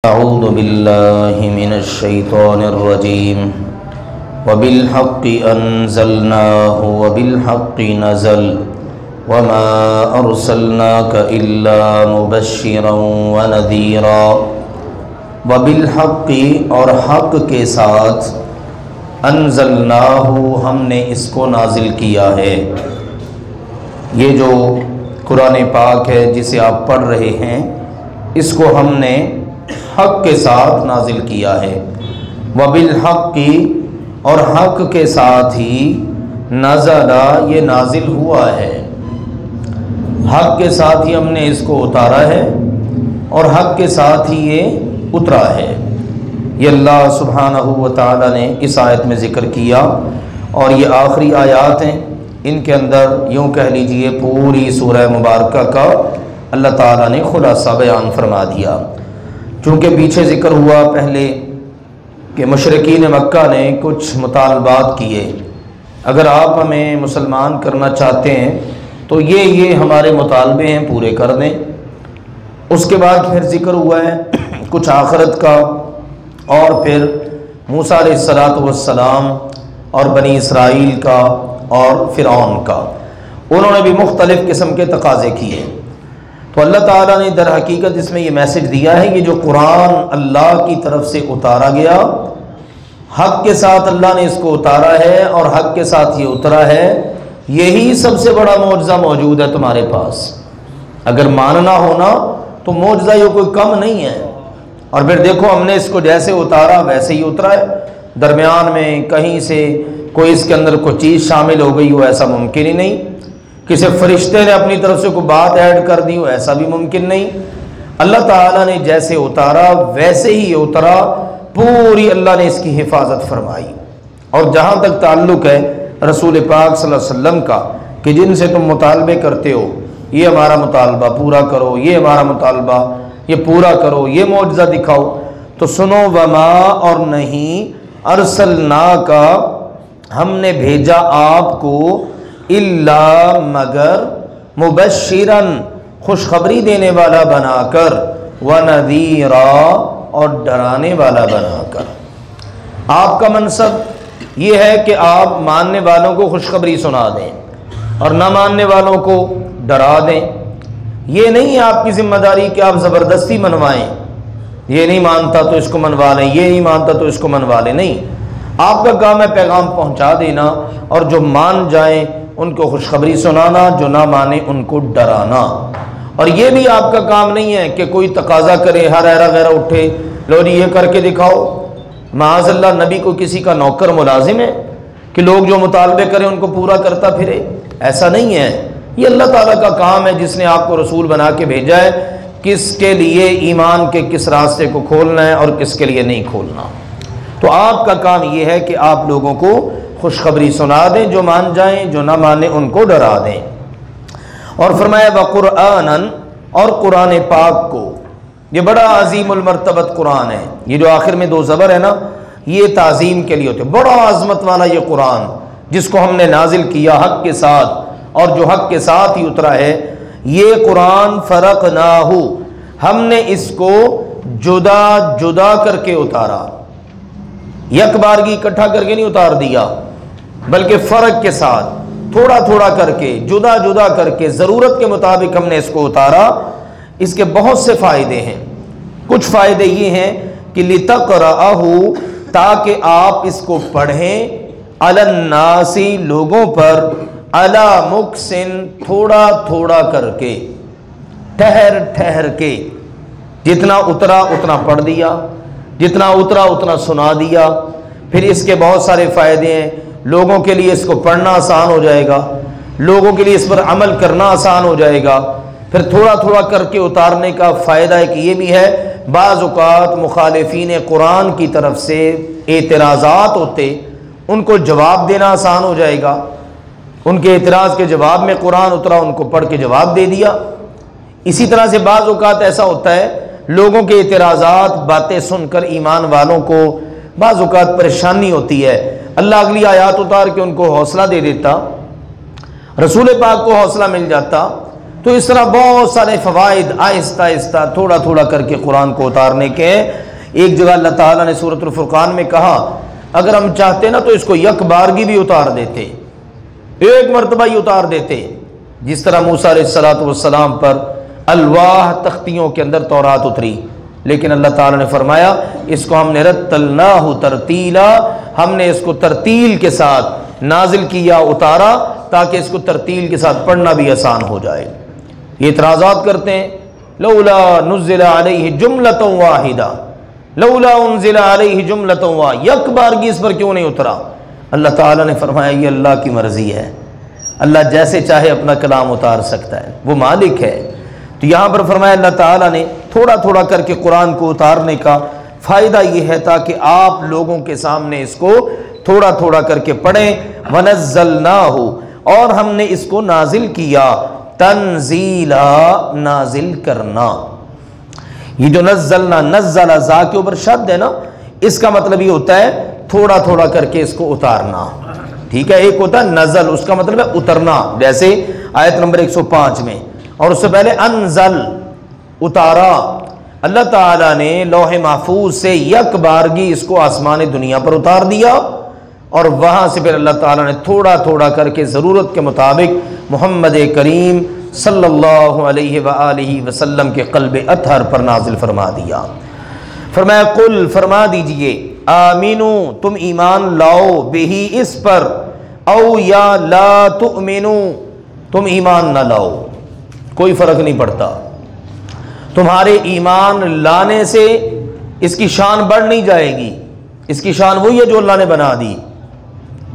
أعوذ بالله من الشيطان الرجيم وبالحق أنزلناه وبالحق نزل وما أرسلناك إلا مبشرا ونذيرا وبالحق اور حق کے ساتھ انزلناہ ہم نے اس کو نازل کیا ہے۔ یہ جو قرآن پاک ہے جسے آپ پڑھ رہے ہیں اس کو ہم نے حق کے ساتھ نازل کیا ہے۔ وبالحق اور حق کے ساتھ ہی نزل یہ نازل ہوا ہے، حق کے ساتھ ہی ہم نے اس کو اتارا ہے اور حق کے ساتھ ہی یہ اترا ہے۔ یہ اللہ سبحانہ و تعالی نے اس آیت میں ذکر کیا اور یہ آخری آیات ہیں، ان کے اندر یوں کہہ لیجئے پوری سورہ مبارکہ کا اللہ تعالیٰ نے خلاصہ بیان فرما دیا۔ چونکہ پیچھے ذکر ہوا پہلے کہ مشرکین مکہ نے کچھ مطالبات کیے، اگر آپ ہمیں مسلمان کرنا چاہتے ہیں تو یہ ہمارے مطالبے ہیں، پورے کر دیں۔ اس کے بعد پھر ذکر ہوا ہے کچھ آخرت کا اور پھر موسیٰ علیہ السلام اور بنی اسرائیل کا اور فرعون کا، انہوں نے بھی مختلف قسم کے تقاضے کیے۔ تو اللہ تعالیٰ نے در حقیقت اس میں یہ میسج دیا ہے، یہ جو قرآن اللہ کی طرف سے اتارا گیا، حق کے ساتھ اللہ نے اس کو اتارا ہے اور حق کے ساتھ یہ اترا ہے، یہی سب سے بڑا معجزہ موجود ہے تمہارے پاس۔ اگر ماننا ہونا تو معجزہ یہ کوئی کم نہیں ہے۔ اور پھر دیکھو ہم نے اس کو جیسے اتارا ویسے ہی اترا ہے، درمیان میں کہیں سے کوئی اس کے اندر کوئی چیز شامل ہو گئی ہو ایسا ممکن ہی نہیں، کسی فرشتے نے اپنی طرف سے کوئی بات ایڈ کر دی ہو ایسا بھی ممکن نہیں۔ اللہ تعالیٰ نے جیسے اتارا ویسے ہی اترا، پوری اللہ نے اس کی حفاظت فرمائی۔ اور جہاں تک تعلق ہے رسول پاک صلی اللہ علیہ وسلم کا کہ جن سے تم مطالبے کرتے ہو یہ ہمارا مطالبہ پورا کرو، یہ ہمارا مطالبہ یہ پورا کرو، یہ معجزہ دکھاؤ، تو سنو وما اور نہیں ارسلنا کا ہم نے بھیجا آپ کو الا مگر مبشرن خوشخبری دینے والا بنا کر، ونذیرا اور ڈرانے والا بنا کر۔ آپ کا منصب یہ ہے کہ آپ ماننے والوں کو خوشخبری سنا دیں اور نہ ماننے والوں کو ڈرا دیں۔ یہ نہیں آپ کی ذمہ داری کہ آپ زبردستی منوائیں، یہ نہیں مانتا تو اس کو منوا لیں، یہ نہیں مانتا تو اس کو منوا لیں، نہیں، آپ کا کام ہے پیغام پہنچا دینا اور جو مان جائیں ان کو خوشخبری سنانا، جو نہ مانے ان کو ڈرانا۔ اور یہ بھی آپ کا کام نہیں ہے کہ کوئی تقاضا کرے، ہر ایرا غیرہ اٹھے، لو جی یہ کر کے دکھاؤ۔ معاذ اللہ نبی کو کسی کا نوکر ملازم ہے کہ لوگ جو مطالبے کریں ان کو پورا کرتا پھرے، ایسا نہیں ہے۔ یہ اللہ تعالیٰ کا کام ہے جس نے آپ کو رسول بنا کے بھیجا ہے، کس کے لیے ایمان کے کس راستے کو کھولنا ہے اور کس کے لیے نہیں کھولنا۔ تو آپ کا کام یہ ہے کہ آپ لوگوں کو خوشخبری سنا دیں، جو مان جائیں جو نہ مانیں ان کو ڈرا دیں۔ اور فرمایا وقرآنً اور قرآن پاک کو، یہ بڑا عظیم المرتبت قرآن ہے، یہ جو آخر میں دو زبر ہے نا یہ تعظیم کے لیے ہوتے، بڑا عظمت والا یہ قرآن جس کو ہم نے نازل کیا حق کے ساتھ اور جو حق کے ساتھ ہی اترا ہے، یہ قرآن فرقناہ ہم نے اس کو جدا جدا کر کے اتارا، یک بارگی اکٹھا کر کے نہیں اتار دیا، بلکہ فرق کے ساتھ تھوڑا تھوڑا کر کے جدا جدا کر کے ضرورت کے مطابق ہم نے اس کو اتارا۔ اس کے بہت سے فائدے ہیں، کچھ فائدے یہ ہیں کہ لِتَقْرَأَهُ تاکہ آپ اس کو پڑھیں، عَلَى النَّاسِ لوگوں پر، عَلَى مُقْسٍ تھوڑا تھوڑا کر کے، ٹھہر ٹھہر کے، جتنا اترا اتنا پڑھ دیا، جتنا اترا اتنا سنا دیا۔ پھر اس کے بہت سارے فائدے ہیں، لوگوں کے لیے اس کو پڑھنا آسان ہو جائے گا، لوگوں کے لیے اس پر عمل کرنا آسان ہو جائے گا۔ پھر تھوڑا تھوڑا کر کے اتارنے کا فائدہ ایک یہ بھی ہے، بعض اوقات مخالفین قرآن کی طرف سے اعتراضات ہوتے، ان کو جواب دینا آسان ہو جائے گا، ان کے اعتراض کے جواب میں قرآن اترا، ان کو پڑھ کے جواب دے دیا۔ اسی طرح سے بعض اوقات ایسا ہوتا ہے لوگوں کے اعتراضات باتیں سن کر ایمان والوں کو بعض اوقات پریشانی ہوتی ہے، اللہ اگلی آیات اتار کے ان کو حوصلہ دے دیتا، رسول پاک کو حوصلہ مل جاتا تو اس طرح بہت سارے فوائد آہستہ آہستہ تھوڑا تھوڑا کر کے قرآن کو اتارنے کے ہیں۔ ایک جگہ اللہ تعالیٰ نے سورۃ الفرقان میں کہا اگر ہم چاہتے نا تو اس کو یک بارگی بھی اتار دیتے، ایک مرتبہ ہی اتار دیتے، جس طرح موسیٰ علیہ السلام پر الواح تختیوں کے اندر تورات اتری، لیکن اللہ تعالیٰ نے فرمایا اس کو ہم نے رتلناہ ترتیلا، ہم نے اس کو ترتیل کے ساتھ نازل کیا، اتارا، تاکہ اس کو ترتیل کے ساتھ پڑھنا بھی آسان ہو جائے۔ یہ اعتراضات کرتے ہیں لولا نزل علیہ جملۃ واحدہ، لولا انزل علیہ جملۃ واحدہ، یک بارگی اس پر کیوں نہیں اترا؟ اللہ تعالیٰ نے فرمایا یہ اللہ کی مرضی ہے، اللہ جیسے چاہے اپنا کلام اتار سکتا ہے، وہ مالک ہے۔ تو یہاں پر فرمایا اللہ تعالیٰ نے تھوڑا تھوڑا کر کے قرآن کو اتارنے کا فائدہ یہ ہے تاکہ آپ لوگوں کے سامنے اس کو تھوڑا تھوڑا کر کے پڑھیں۔ وَنَزَّلْنَاهُ، اور ہم نے اس کو نازل کیا، تنزیلا، نازل کرنا۔ یہ جو نزلنا، نزل ذا کے اوپر شد ہے نا، اس کا مطلب یہ ہوتا ہے تھوڑا تھوڑا کر کے اس کو اتارنا، ٹھیک ہے۔ ایک ہوتا ہے نزل، اس کا مطلب ہے اترنا، جیسے آیت نمبر 105 میں، اور اس سے پہلے انزل، اتارا۔ اللہ تعالیٰ نے لوح محفوظ سے یک بارگی اس کو آسمان دنیا پر اتار دیا، اور وہاں سے پھر اللہ تعالیٰ نے تھوڑا تھوڑا کر کے ضرورت کے مطابق محمد کریم صلی اللہ علیہ وآلہ وسلم کے قلب اطہر پر نازل فرما دیا۔ فرمایا قل، فرما دیجئے، آمینو، تم ایمان لاؤ، بہی، اس پر، او یا لا تؤمنو، تم ایمان نہ لاؤ، کوئی فرق نہیں پڑتا۔ تمہارے ایمان لانے سے اس کی شان بڑھ نہیں جائے گی، اس کی شان وہی ہے جو اللہ نے بنا دی۔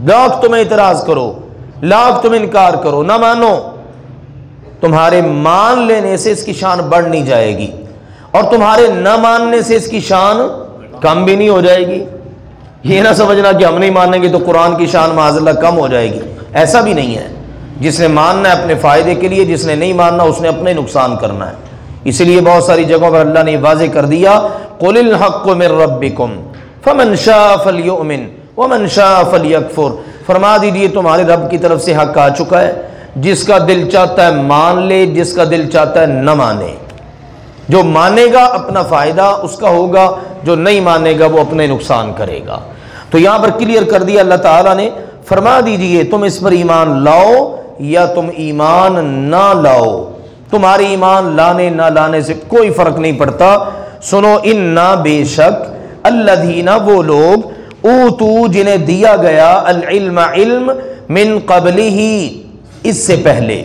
لاکھ تم اعتراض کرو، لاکھ تم انکار کرو، نہ مانو، تمہارے مان لینے سے اس کی شان بڑھ نہیں جائے گی، اور تمہارے نہ ماننے سے اس کی شان کم بھی نہیں ہو جائے گی۔ یہ نہ سمجھنا کہ ہم نہیں مانیں گے تو قرآن کی شان معاذ اللہ کم ہو جائے گی، ایسا بھی نہیں ہے۔ جس نے ماننا ہے اپنے فائدے کے لیے، جس نے نہیں ماننا اس نے اپنے نقصان کرنا ہے۔ اس لیے بہت ساری جگہوں پر اللہ نے واضح کر دیا، قُلِ الْحَقُّ مِن رَبِّكُمْ فَمَنْ شَاءَ فَلْيُؤْمِنْ وَمَنْ شَاءَ فَلْيَكْفُرْ، فرما دیجیے تمہارے رب کی طرف سے حق آ چکا ہے، جس کا دل چاہتا ہے مان لے، جس کا دل چاہتا ہے نہ مانے۔ جو مانے گا اپنا فائدہ اس کا ہوگا، جو نہیں مانے گا وہ اپنے نقصان کرے گا۔ تو یہاں پر کلیئر کر دیا اللہ تعالیٰ نے، فرما دیجئے تم اس پر ایمان لاؤ یا تم ایمان نہ لاؤ، تمہاری ایمان لانے نہ لانے سے کوئی فرق نہیں پڑتا۔ سنو، انا، بے شک، الذین، وہ لوگ، اوتو، جنہیں دیا گیا، العلم، علم، من قبلہ، اس سے پہلے،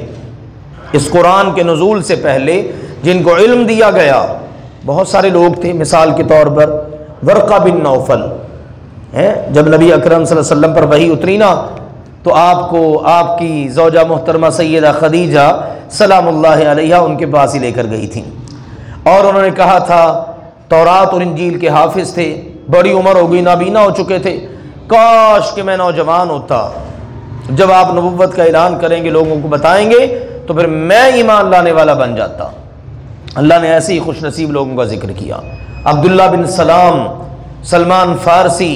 اس قرآن کے نزول سے پہلے جن کو علم دیا گیا، بہت سارے لوگ تھے۔ مثال کے طور پر ورقہ بن نوفل، جب نبی اکرم صلی اللہ علیہ وسلم پر وحی اتری نا، تو آپ کو آپ کی زوجہ محترمہ سیدہ خدیجہ سلام اللہ علیہا ان کے پاس ہی لے کر گئی تھیں، اور انہوں نے کہا تھا تورات اور انجیل کے حافظ تھے، بڑی عمر ہو گئی، نابینا ہو چکے تھے، کاش کہ میں نوجوان ہوتا، جب آپ نبوت کا اعلان کریں گے، لوگوں کو بتائیں گے، تو پھر میں ایمان لانے والا بن جاتا۔ اللہ نے ایسے ہی خوش نصیب لوگوں کا ذکر کیا، عبداللہ بن سلام، سلمان فارسی،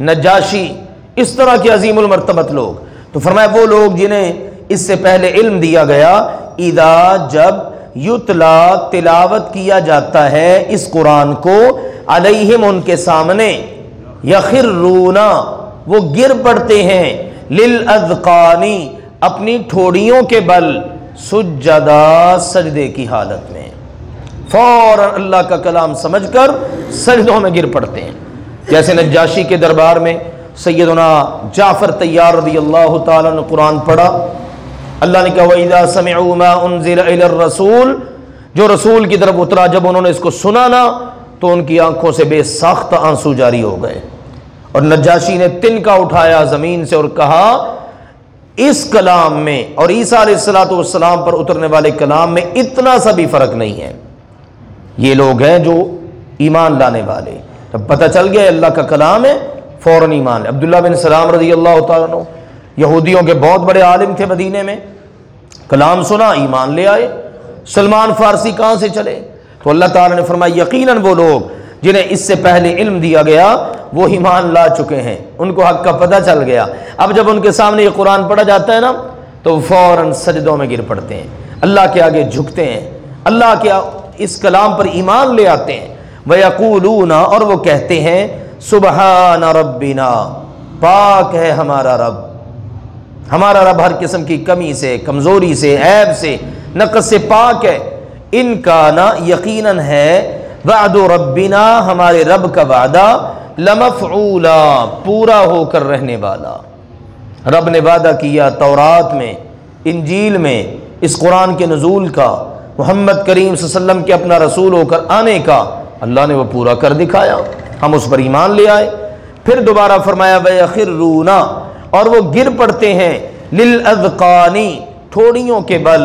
نجاشی، اس طرح کے عظیم المرتبت لوگ۔ تو فرمایا وہ لوگ جنہیں اس سے پہلے علم دیا گیا، اذا، جب، یتلا، تلاوت کیا جاتا ہے اس قرآن کو، علیہم، ان کے سامنے، یخرون، وہ گر پڑتے ہیں، للاذقان، اپنی ٹھوڑیوں کے بل، سجدا، سجدے کی حالت میں، فوراً اللہ کا کلام سمجھ کر سجدوں میں گر پڑتے ہیں۔ جیسے نجاشی کے دربار میں سیدنا جعفر طیار رضی اللہ تعالیٰ نے قرآن پڑھا، اللہ نے کہا وَإِذَا سَمِعُوا مَا أُنزِلَ إِلَى الرَّسُولِ، جو رسول کی طرف اترا، جب انہوں نے اس کو سنا نا تو ان کی آنکھوں سے بے ساختہ آنسو جاری ہو گئے، اور نجاشی نے تنکا اٹھایا زمین سے اور کہا اس کلام میں اور عیسیٰ علیہ السلام پر اترنے والے کلام میں اتنا سا بھی فرق نہیں ہے۔ یہ لوگ ہیں جو ایمان لانے والے، جب پتہ چل گیا اللہ کا کلام ہے فوراً ایمان۔ عبداللہ بن سلام رضی اللہ تعالیٰ عنہ یہودیوں کے بہت بڑے عالم تھے مدینے میں، کلام سنا ایمان لے آئے۔ سلمان فارسی کہاں سے چلے؟ تو اللہ تعالیٰ نے فرمایا یقیناً وہ لوگ جنہیں اس سے پہلے علم دیا گیا وہ ایمان لا چکے ہیں، ان کو حق کا پتہ چل گیا۔ اب جب ان کے سامنے یہ قرآن پڑھا جاتا ہے نا تو فوراً سجدوں میں گر پڑتے ہیں۔ اللہ کے آگے جھکتے ہیں، اللہ کے اس کلام پر ایمان لے آتے ہیں۔ وَيَقُولُونَ اور وہ کہتے ہیں سبحان ربنا، پاک ہے ہمارا رب، ہمارا رب ہر قسم کی کمی سے، کمزوری سے، عیب سے، نقص سے پاک ہے۔ ان کا نا یقیناً ہے، وعد ربنا ہمارے رب کا وعدہ، لمفعولا پورا ہو کر رہنے والا۔ رب نے وعدہ کیا تورات میں، انجیل میں، اس قرآن کے نزول کا، محمد کریم صلی اللہ علیہ وسلم کے اپنا رسول ہو کر آنے کا، اللہ نے وہ پورا کر دکھایا، ہم اس پر ایمان لے آئے۔ پھر دوبارہ فرمایا وَيَخِرُّونَ اور وہ گر پڑتے ہیں، لِلْأَذْقَانِ ٹھوڑیوں کے بل،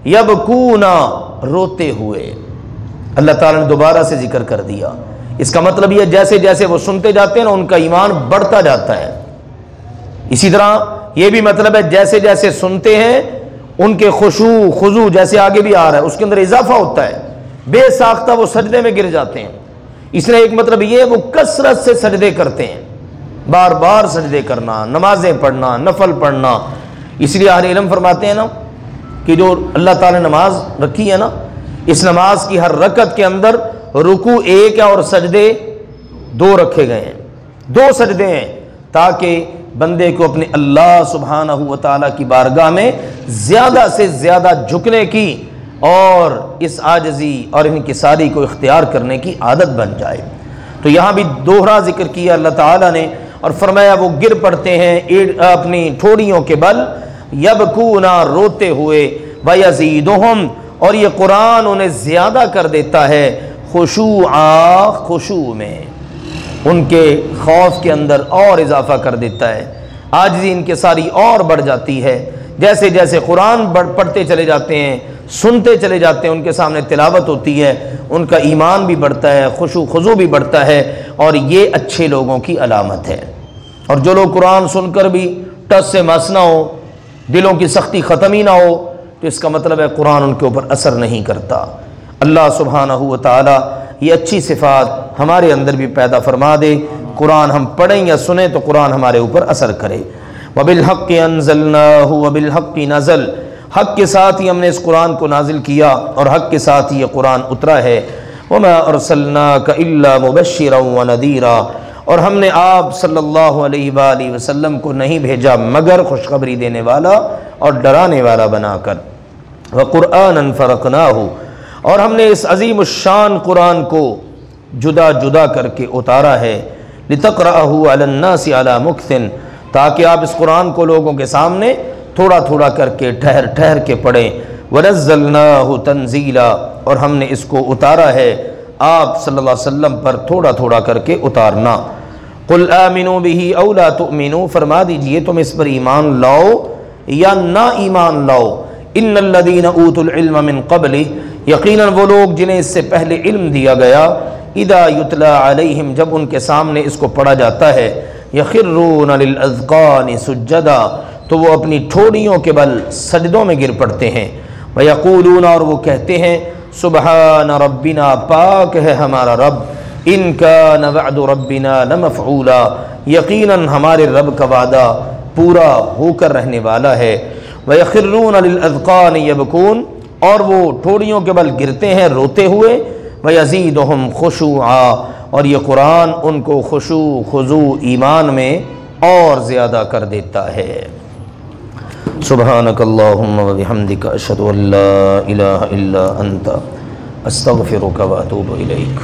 يَبْكُونَ روتے ہوئے۔ اللہ تعالیٰ نے دوبارہ سے ذکر کر دیا۔ اس کا مطلب یہ جیسے جیسے وہ سنتے جاتے ہیں نا ان کا ایمان بڑھتا جاتا ہے۔ اسی طرح یہ بھی مطلب ہے جیسے جیسے سنتے ہیں ان کے خشوع خضوع جیسے آگے بھی آ رہا ہے اس کے اندر اضافہ ہوتا ہے، بے ساختہ وہ سجدے میں گر جاتے ہیں۔ اس لیے ایک مطلب یہ وہ کثرت سے سجدے کرتے ہیں، بار بار سجدے کرنا، نمازیں پڑھنا، نفل پڑھنا۔ اس لیے اہل علم فرماتے ہیں نا کہ جو اللہ تعالیٰ نے نماز رکھی ہے نا، اس نماز کی ہر رکعت کے اندر رکوع ایک ہے اور سجدے دو رکھے گئے ہیں، دو سجدے ہیں، تاکہ بندے کو اپنے اللہ سبحانہ و تعالیٰ کی بارگاہ میں زیادہ سے زیادہ جھکنے کی اور اس عاجزی اور انکساری کو اختیار کرنے کی عادت بن جائے۔ تو یہاں بھی دوہرا ذکر کیا اللہ تعالیٰ نے اور فرمایا وہ گر پڑتے ہیں اپنی ٹھوڑیوں کے بل، یبکون روتے ہوئے، ویزیدہم اور یہ قرآن انہیں زیادہ کر دیتا ہے، خشوعا خشوع میں، ان کے خوف کے اندر اور اضافہ کر دیتا ہے، عاجزی ان کے ساری اور بڑھ جاتی ہے۔ جیسے جیسے قرآن پڑھتے چلے جاتے ہیں، سنتے چلے جاتے ہیں، ان کے سامنے تلاوت ہوتی ہے، ان کا ایمان بھی بڑھتا ہے، خشوع خضوع بھی بڑھتا ہے، اور یہ اچھے لوگوں کی علامت ہے۔ اور جو لوگ قرآن سن کر بھی ٹس سے مس نہ ہو، دلوں کی سختی ختم ہی نہ ہو، تو اس کا مطلب ہے قرآن ان کے اوپر اثر نہیں کرتا۔ اللہ سبحانہ و تعالی یہ اچھی صفات ہمارے اندر بھی پیدا فرما دے، قرآن ہم پڑھیں یا سنیں تو قرآن ہمارے اوپر اثر کرے۔ وَبِالْحَقِّ أَنزَلْنَاهُ وَبِالْحَقِّ نَزَلَ حق کے ساتھ ہی ہم نے اس قرآن کو نازل کیا اور حق کے ساتھ ہی یہ قرآن اترا ہے۔ وَمَا أَرْسَلْنَاكَ إِلَّا مُبَشِّرًا وَنَذِيرًا اور ہم نے آپ صلی اللہ علیہ وآلہ وسلم کو نہیں بھیجا مگر خوشخبری دینے والا اور ڈرانے والا بنا کر۔ وَقُرْآنًا فَرَقْنَاهُ اور ہم نے اس عظیم الشان قرآن کو جدا جدا کر کے اتارا ہے، لِتَقْرَأَهُ عَلَى النَّاسِ عَلَى مُكْثٍ تاکہ آپ اس قرآن کو لوگوں کے سامنے تھوڑا تھوڑا کر کے ٹھہر ٹھہر کے پڑھیں۔ وَنَزَّلْنَاهُ تَنزِيلًا اور ہم نے اس کو اتارا ہے آپ صلی اللہ علیہ وسلم پر تھوڑا تھوڑا کر کے اتارنا۔ قُلْ آمِنُوا بِهِ أَوْ لَا تُؤْمِنُوا فرما دیجئے تم اس پر ایمان لاؤ یا نہ ایمان لاؤ۔ إِنَّ الَّذِينَ أُوتُوا الْعِلْمَ مِنْ قَبْلِهِ یقیناً وہ لوگ جنہیں اس سے پہلے علم دیا گیا، اِذَا يُتْلَى عَلَيْهِمْ جب ان کے سامنے اس کو پڑھا جاتا ہے، يَخِرُّونَ لِلْأَذْقَانِ سُجَّدًا تو وہ اپنی ٹھوڑیوں کے بل سجدوں میں گر پڑتے ہیں۔ وَيَقُولُونَ اور وہ کہتے ہیں سبحان ربنا پاک ہے ہمارا رب، ان کان وعد ربنا لمفعولا یقیناً ہمارے رب کا وعدہ پورا ہو کر رہنے والا ہے۔ وَيَخِرُّونَ لِلْأَذْقَانِ يَبْكُونَ اور وہ ٹھوڑیوں کے بل گرتے ہیں روتے ہوئے۔ وَيَزِيدُهُمْ خُشُوعًا اور یہ قرآن ان کو خشوع خضوع ایمان میں اور زیادہ کر دیتا ہے۔ سبحانک اللہم وبحمدک اشہد ان لا الہ الا انت استغفرک واتوب الیک۔